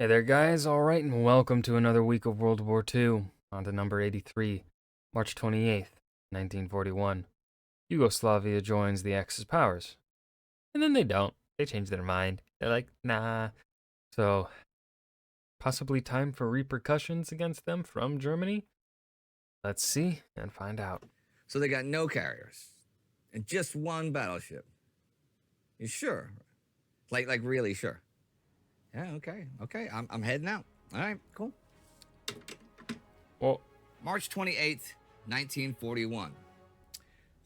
Hey there, guys. All right, and welcome to another week of World War II. On to number 83, March 28th, 1941. Yugoslavia joins the Axis powers. And then they don't. They change their mind. They're like, nah. So, possibly time for repercussions against them from Germany? Let's see and find out. So they got no carriers and just one battleship. You sure? Like really sure? Yeah, okay. I'm heading out. All right, cool. Well, March 28th, 1941.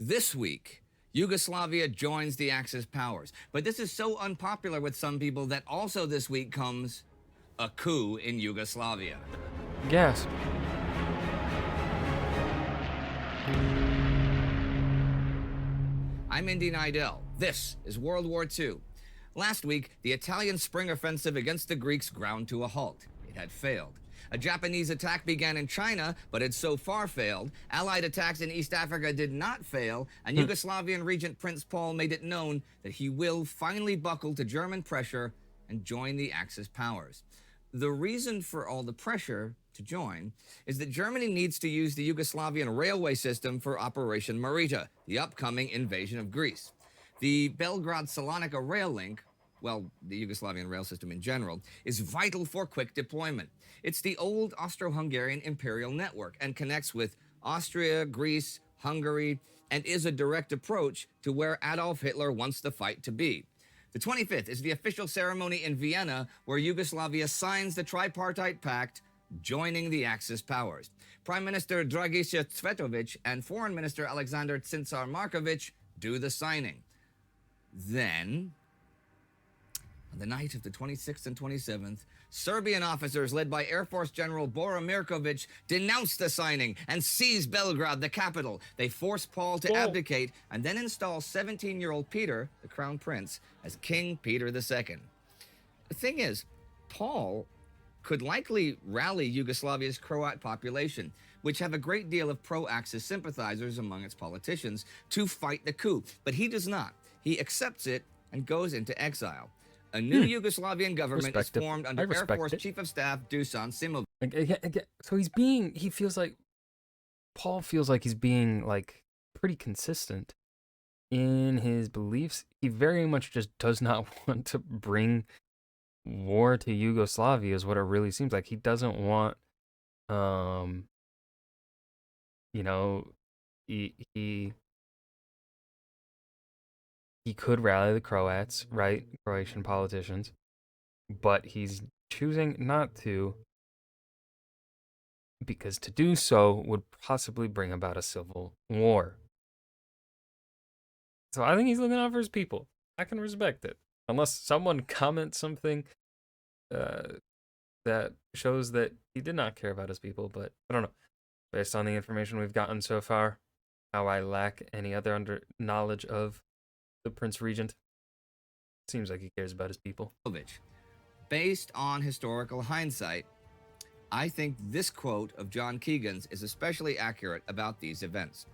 This week, Yugoslavia joins the Axis powers. But this is so unpopular with some people that also this week comes a coup in Yugoslavia. gasp. I'm Indy Nidell. This is World War II. Last week, the Italian spring offensive against the Greeks ground to a halt. It had failed. A Japanese attack began in China, but had so far failed. Allied attacks in East Africa did not fail, and Yugoslavian Regent Prince Paul made it known that he will finally buckle to German pressure and join the Axis powers. The reason for all the pressure to join is that Germany needs to use the Yugoslavian railway system for Operation Marita, the upcoming invasion of Greece. The Belgrade-Salonika rail link, well, the Yugoslavian rail system in general, is vital for quick deployment. It's the old Austro-Hungarian imperial network and connects with Austria, Greece, Hungary, and is a direct approach to where Adolf Hitler wants the fight to be. The 25th is the official ceremony in Vienna where Yugoslavia signs the tripartite pact, joining the Axis powers. Prime Minister Dragiša Cvetović and Foreign Minister Alexander Tsinsar Marković do the signing. Then, on the night of the 26th and 27th, Serbian officers led by Air Force General Bora Mirković denounced the signing and seized Belgrade, the capital. They forced Paul to abdicate and then install 17-year-old Peter, the crown prince, as King Peter II. The thing is, Paul could likely rally Yugoslavia's Croat population, which have a great deal of pro-Axis sympathizers among its politicians, to fight the coup. But he does not. He accepts it and goes into exile. A new Yugoslavian government is formed under Air Force Chief of Staff Dusan Simović. So he feels like, Paul feels like he's being, like, pretty consistent in his beliefs. He very much just does not want to bring war to Yugoslavia, is what it really seems like. He doesn't want, he could rally the Croats, right? Croatian politicians, but he's choosing not to because to do so would possibly bring about a civil war. So I think he's looking out for his people. I can respect it. Unless someone comments something that shows that he did not care about his people, but I don't know. Based on the information we've gotten so far, how I lack any other knowledge of the Prince Regent, seems like he cares about his people. Based on historical hindsight, I think this quote of John Keegan's is especially accurate about these events.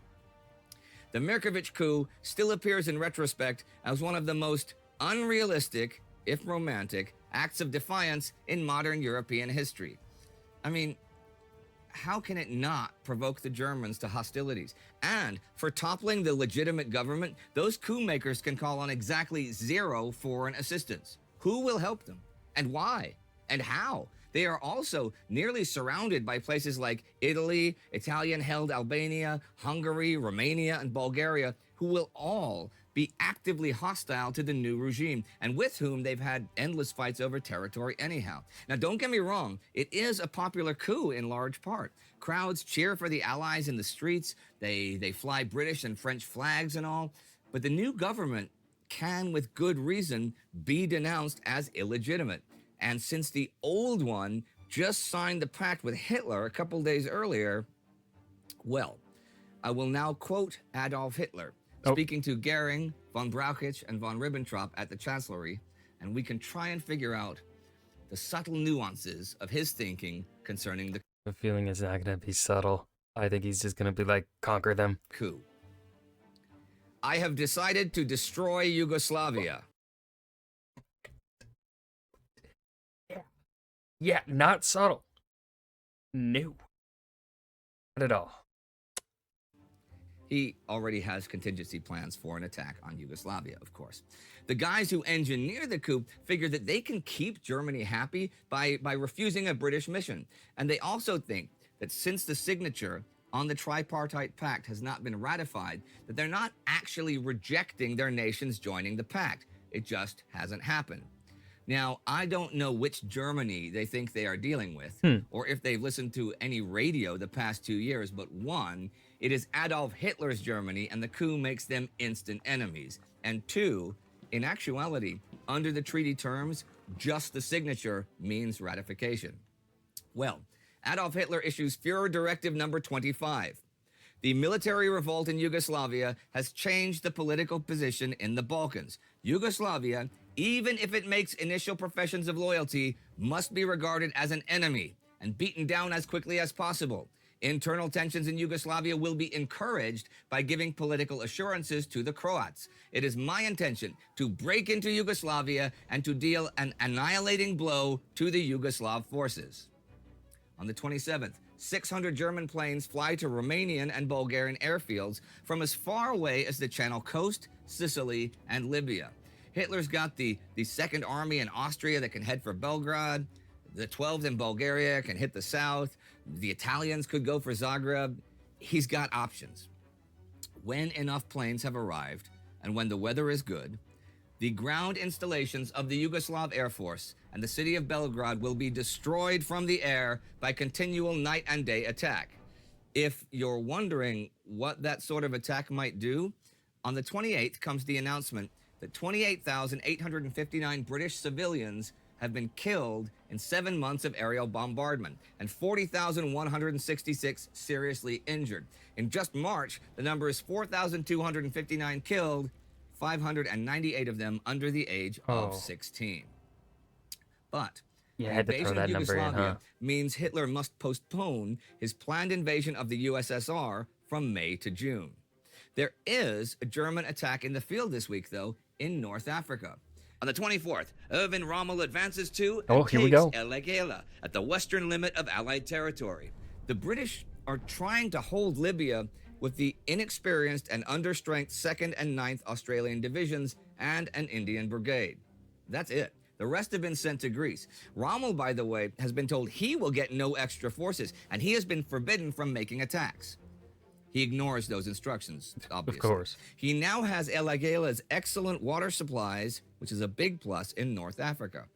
The Mirković coup still appears in retrospect as one of the most unrealistic, if romantic, acts of defiance in modern European history. I mean, how can it not provoke the Germans to hostilities? And for toppling the legitimate government, those coup makers can call on exactly zero foreign assistance. Who will help them? And why? And how? They are also nearly surrounded by places like Italy, Italian-held Albania, Hungary, Romania, and Bulgaria, who will all be actively hostile to the new regime, and with whom they've had endless fights over territory anyhow. Now, don't get me wrong, it is a popular coup in large part. Crowds cheer for the Allies in the streets, they fly British and French flags and all, but the new government can, with good reason, be denounced as illegitimate. And since the old one just signed the pact with Hitler a couple days earlier, well, I will now quote Adolf Hitler, speaking to Goering, von Brauchitsch, and von Ribbentrop at the Chancellery, and we can try and figure out the subtle nuances of his thinking concerning the The feeling is not going to be subtle. I think he's just going to be like, conquer them. coup. I have decided to destroy Yugoslavia. Yeah, not subtle. No, not at all. He already has contingency plans for an attack on Yugoslavia, of course. The guys who engineer the coup figure that they can keep Germany happy by refusing a British mission. And they also think that since the signature on the tripartite pact has not been ratified, that they're not actually rejecting their nations joining the pact. It just hasn't happened. Now, I don't know which Germany they think they are dealing with, Hmm. or if they've listened to any radio the past 2 years, but one, it is Adolf Hitler's Germany, and the coup makes them instant enemies. And two, in actuality, under the treaty terms, just the signature means ratification. Well, Adolf Hitler issues Führer Directive number 25. The military revolt in Yugoslavia has changed the political position in the Balkans. Yugoslavia, even if it makes initial professions of loyalty, must be regarded as an enemy and beaten down as quickly as possible. Internal tensions in Yugoslavia will be encouraged by giving political assurances to the Croats. It is my intention to break into Yugoslavia and to deal an annihilating blow to the Yugoslav forces. On the 27th, 600 German planes fly to Romanian and Bulgarian airfields from as far away as the Channel Coast, Sicily, and Libya. Hitler's got the Second Army in Austria that can head for Belgrade. The 12th in Bulgaria can hit the south. The Italians could go for Zagreb. He's got options. When enough planes have arrived, and when the weather is good, the ground installations of the Yugoslav Air Force and the city of Belgrade will be destroyed from the air by continual night and day attack. If you're wondering what that sort of attack might do, on the 28th comes the announcement that 28,859 British civilians have been killed in 7 months of aerial bombardment, and 40,166 seriously injured. In just March, the number is 4,259 killed, 598 of them under the age of 16. But You the had to throw invasion of that number in, Yugoslavia huh? means Hitler must postpone his planned invasion of the USSR from May to June. There is a German attack in the field this week, though, in North Africa. On the 24th, Erwin Rommel advances to Oh, and here we takes go. El Agheila at the western limit of Allied territory. The British are trying to hold Libya with the inexperienced and understrength 2nd and 9th Australian divisions and an Indian brigade. That's it. The rest have been sent to Greece. Rommel, by the way, has been told he will get no extra forces, and he has been forbidden from making attacks. He ignores those instructions, obviously. Of course. He now has El Agheila's excellent water supplies, which is a big plus in North Africa.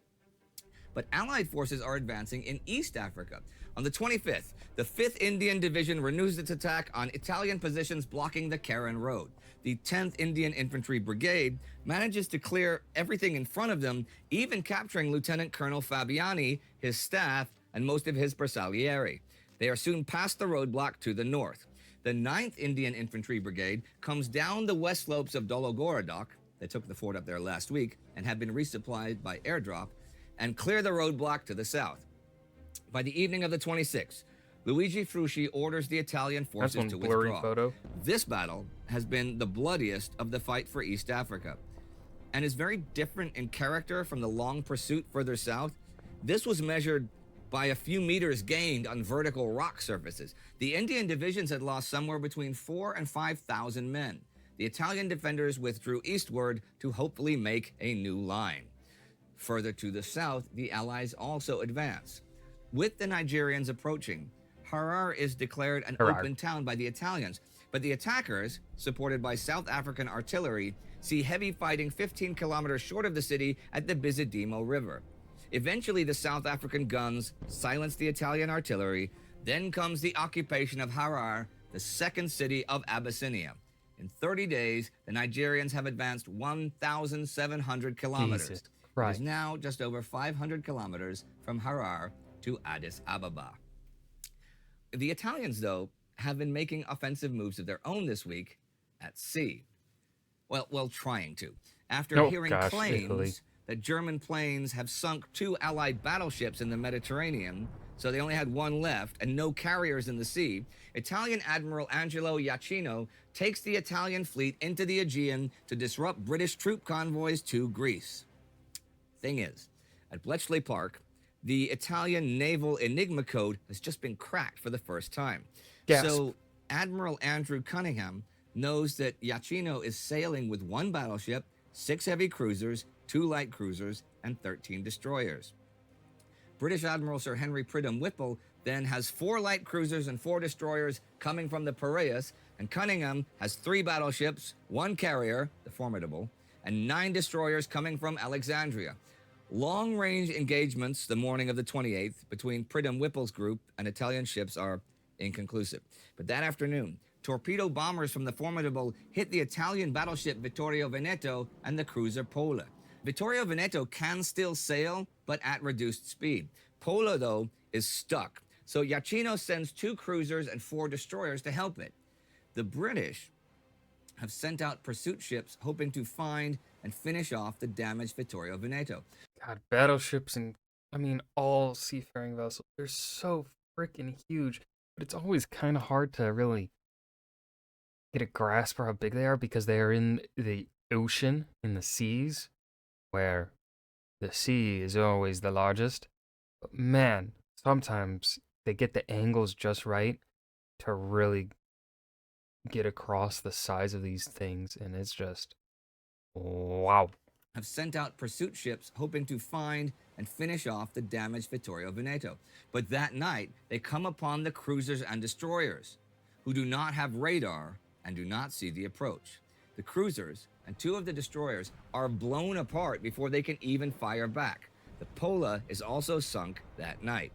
But Allied forces are advancing in East Africa. On the 25th, the 5th Indian Division renews its attack on Italian positions blocking the Karen Road. The 10th Indian Infantry Brigade manages to clear everything in front of them, even capturing Lieutenant Colonel Fabiani, his staff, and most of his Bersaglieri. They are soon past the roadblock to the north. The 9th Indian Infantry Brigade comes down the west slopes of Dologorodok, they took the fort up there last week, and have been resupplied by airdrop, and clear the roadblock to the south. By the evening of the 26th, Luigi Frusci orders the Italian forces That's to one blurry withdraw. photo. This battle has been the bloodiest of the fight for East Africa, and is very different in character from the long pursuit further south. This was measured by a few meters gained on vertical rock surfaces. The Indian divisions had lost somewhere between 4,000 and 5,000 men. The Italian defenders withdrew eastward to hopefully make a new line. Further to the south, the Allies also advance. With the Nigerians approaching, Harar is declared an open town by the Italians, but the attackers, supported by South African artillery, see heavy fighting 15 kilometers short of the city at the Bizidimo River. Eventually, the South African guns silence the Italian artillery. Then comes the occupation of Harar, the second city of Abyssinia. In 30 days, the Nigerians have advanced 1,700 kilometers. Jesus It Christ. is now just over 500 kilometers from Harar to Addis Ababa. The Italians, though, have been making offensive moves of their own this week at sea. Well, trying to. After hearing claims Italy. that German planes have sunk 2 Allied battleships in the Mediterranean, so they only had one left, and no carriers in the sea, Italian Admiral Angelo Iachino takes the Italian fleet into the Aegean to disrupt British troop convoys to Greece. Thing is, at Bletchley Park, the Italian naval Enigma code has just been cracked for the first time. Gasp. So Admiral Andrew Cunningham knows that Yachino is sailing with 1 battleship, 6 heavy cruisers, 2 light cruisers, and 13 destroyers. British Admiral Sir Henry Pridham Whipple then has 4 light cruisers and 4 destroyers coming from the Piraeus, and Cunningham has 3 battleships, 1 carrier, the Formidable, and 9 destroyers coming from Alexandria. Long-range engagements the morning of the 28th between Pridham Whipple's group and Italian ships are inconclusive. But that afternoon, torpedo bombers from the Formidable hit the Italian battleship Vittorio Veneto and the cruiser Pola. Vittorio Veneto can still sail, but at reduced speed. Pola, though, is stuck. So Yachino sends 2 cruisers and 4 destroyers to help it. The British have sent out pursuit ships hoping to find and finish off the damaged Vittorio Veneto. God, battleships and all seafaring vessels, they're so freaking huge, but it's always kind of hard to really get a grasp for how big they are because they are in the ocean, in the seas, where the sea is always the largest. But man, sometimes they get the angles just right to really get across the size of these things, and it's just wow. Have sent out pursuit ships hoping to find and finish off the damaged Vittorio Veneto. But that night, they come upon the cruisers and destroyers, who do not have radar and do not see the approach. The cruisers and 2 of the destroyers are blown apart before they can even fire back. The Pola is also sunk that night.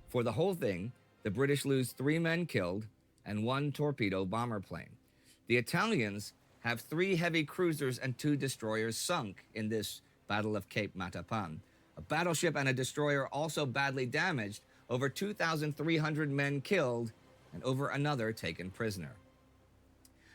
For the whole thing, the British lose 3 men killed and 1 torpedo bomber plane. The Italians have 3 heavy cruisers and 2 destroyers sunk in this Battle of Cape Matapan. A battleship and a destroyer also badly damaged, over 2,300 men killed, and over another taken prisoner.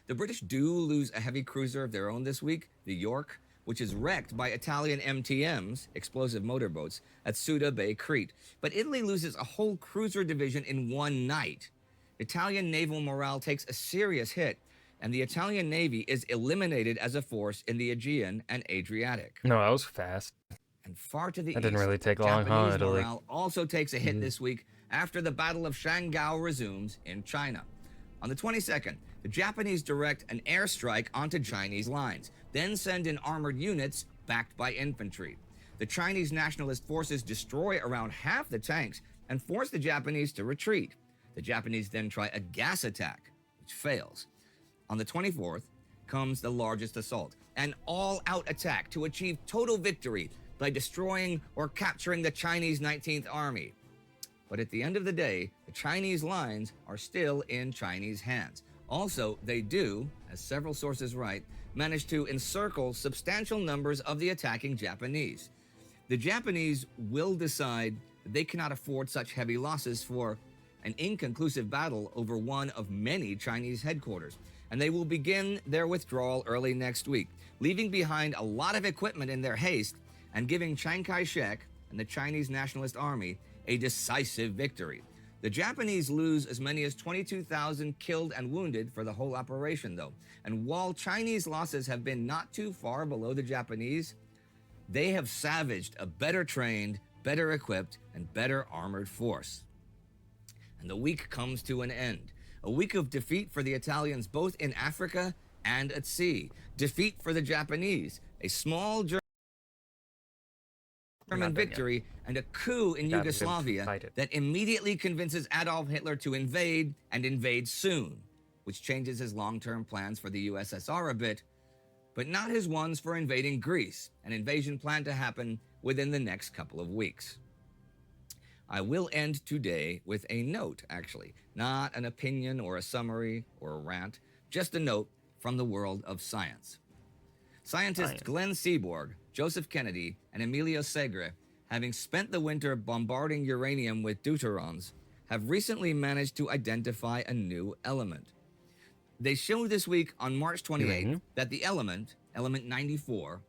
The British do lose a heavy cruiser of their own this week, the York, which is wrecked by Italian MTMs, explosive motorboats, at Suda Bay, Crete. But Italy loses a whole cruiser division in 1 night. Italian naval morale takes a serious hit, and the Italian Navy is eliminated as a force in the Aegean and Adriatic. No, that was fast. And far to the That east, didn't really take long, huh, Japanese Italy? morale also takes a hit this week after the Battle of Shangao resumes in China. On the 22nd, the Japanese direct an airstrike onto Chinese lines, then send in armored units backed by infantry. The Chinese nationalist forces destroy around half the tanks and force the Japanese to retreat. The Japanese then try a gas attack, which fails. On the 24th comes the largest assault, an all-out attack to achieve total victory by destroying or capturing the Chinese 19th Army. But at the end of the day, the Chinese lines are still in Chinese hands. Also, they do, as several sources write, manage to encircle substantial numbers of the attacking Japanese. The Japanese will decide that they cannot afford such heavy losses for an inconclusive battle over one of many Chinese headquarters, and they will begin their withdrawal early next week, leaving behind a lot of equipment in their haste and giving Chiang Kai-shek and the Chinese Nationalist Army a decisive victory. The Japanese lose as many as 22,000 killed and wounded for the whole operation, though. And while Chinese losses have been not too far below the Japanese, they have savaged a better trained, better equipped, and better armored force. And the week comes to an end. A week of defeat for the Italians both in Africa and at sea. Defeat for the Japanese, a small German victory, and a coup in Yugoslavia that immediately convinces Adolf Hitler to invade, and invade soon, which changes his long-term plans for the USSR a bit, but not his ones for invading Greece, an invasion planned to happen within the next couple of weeks. I will end today with a note, actually, not an opinion or a summary or a rant, just a note from the world of science. Scientists Glenn Seaborg, Joseph Kennedy, and Emilio Segre, having spent the winter bombarding uranium with deuterons, have recently managed to identify a new element. They showed this week on March 28th that the element 94,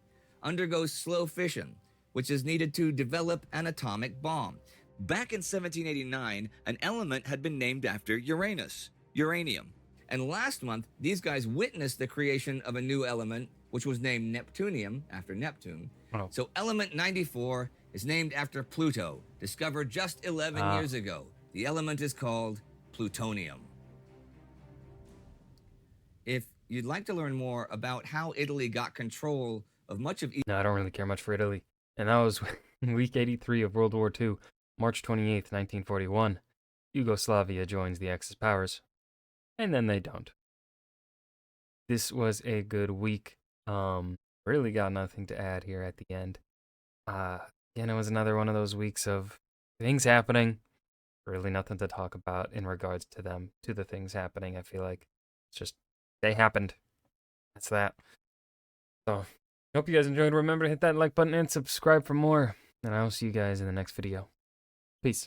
undergoes slow fission, which is needed to develop an atomic bomb. Back in 1789, an element had been named after Uranus, uranium. And last month, these guys witnessed the creation of a new element, which was named Neptunium, after Neptune. So element 94 is named after Pluto, discovered just 11 Ah, years ago. The element is called plutonium. If you'd like to learn more about how Italy got control of much of no, I don't really care much for Italy. And that was week 83 of World War II, March 28th, 1941. Yugoslavia joins the Axis powers, and then they don't. This was a good week. Really got nothing to add here at the end. Uh, Again, it was another one of those weeks of things happening. Really nothing to talk about in regards to them, to the things happening. I feel like it's just they happened. That's that. So, hope you guys enjoyed. Remember to hit that like button and subscribe for more. And I will see you guys in the next video. Peace.